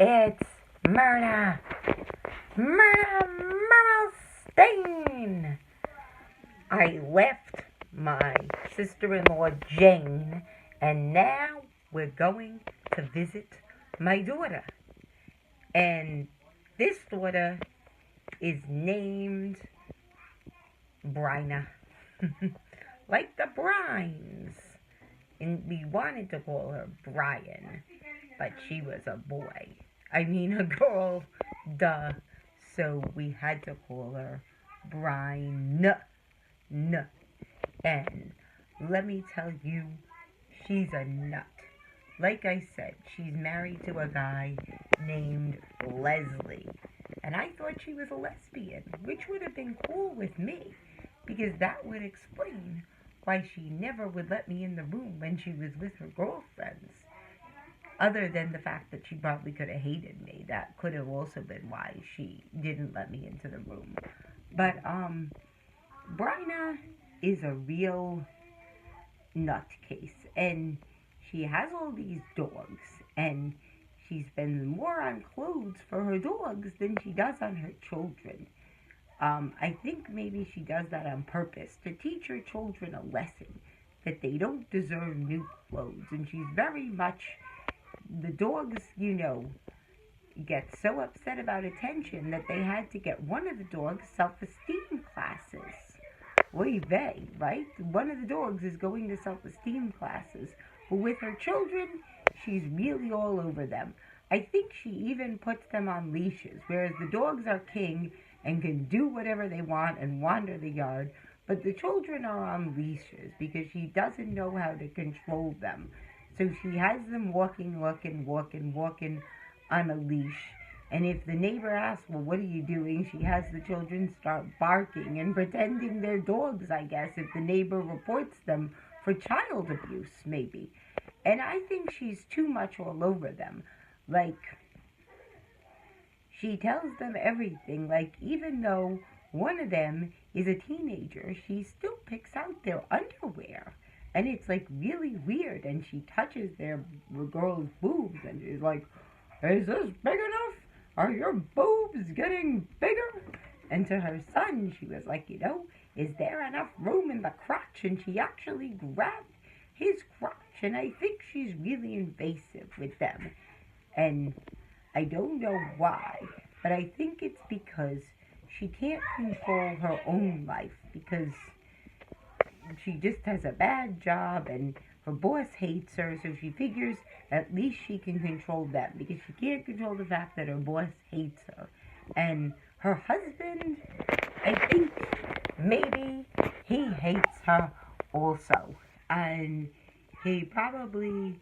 It's Myrna. Myrna Stain. I left my sister-in-law Jane, and now we're going to visit my daughter. And this daughter is named Bryna. Like the Brines. And we wanted to call her Brian, but she was a boy. I mean a girl, duh. So we had to call her Bryna. And let me tell you, she's a nut. Like I said, she's married to a guy named Leslie. And I thought she was a lesbian, which would have been cool with me, because that would explain why she never would let me in the room when she was with her girlfriends. Other than the fact that she probably could have hated me. That could have also been why she didn't let me into the room. But, Bryna is a real nutcase. And she has all these dogs. And she spends more on clothes for her dogs than she does on her children. I think maybe she does that on purpose to teach her children a lesson that they don't deserve new clothes. And she's very much, the dogs, get so upset about attention that they had to get one of the dogs self-esteem classes. Oy vey, right? One of the dogs is going to self-esteem classes. But with her children, she's really all over them. I think she even puts them on leashes, whereas the dogs are king and can do whatever they want and wander the yard, but the children are on leashes because she doesn't know how to control them. So she has them walking on a leash. And if the neighbor asks, well, what are you doing? She has the children start barking and pretending they're dogs, I guess, if the neighbor reports them for child abuse, maybe. And I think she's too much all over them. Like, she tells them everything. Like, even though one of them is a teenager, she still picks out their underwear. And it's, like, really weird. And she touches their girl's boobs and she's like, is this big enough? Are your boobs getting bigger? And to her son, she was like, is there enough room in the crotch? And she actually grabbed his crotch. And I think she's really invasive with them. And I don't know why, but I think it's because she can't control her own life, because she just has a bad job and her boss hates her, so she figures at least she can control them, because she can't control the fact that her boss hates her. And her husband, I think maybe he hates her also. And he probably,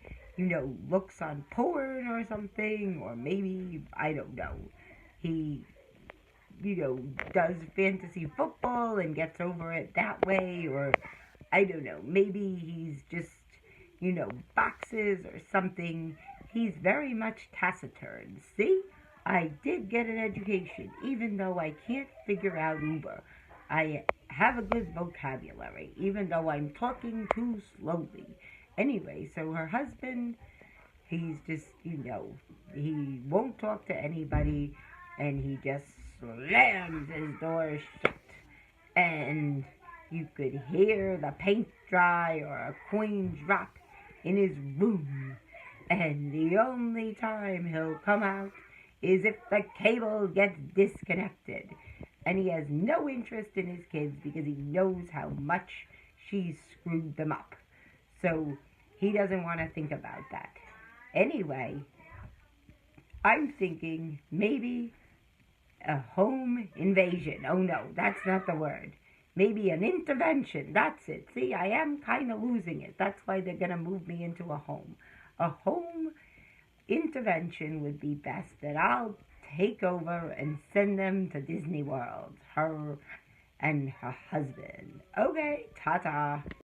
looks on porn or something, or maybe, I don't know, he, does fantasy football and gets over it that way, or I don't know, maybe he's just, boxes or something. He's very much taciturn. See, I did get an education, even though I can't figure out Uber. I have a good vocabulary, even though I'm talking too slowly. Anyway, so her husband, he's just, he won't talk to anybody, and he just slams his door shut. And you could hear the paint dry or a coin drop in his room. And the only time he'll come out is if the cable gets disconnected. And he has no interest in his kids because he knows how much she's screwed them up. So he doesn't want to think about that. Anyway, I'm thinking maybe a home invasion. Oh no, that's not the word. Maybe an intervention. That's it. See, I am kind of losing it. That's why they're going to move me into a home. A home intervention would be best, that I'll take over and send them to Disney World. Her and her husband. Okay, ta-ta.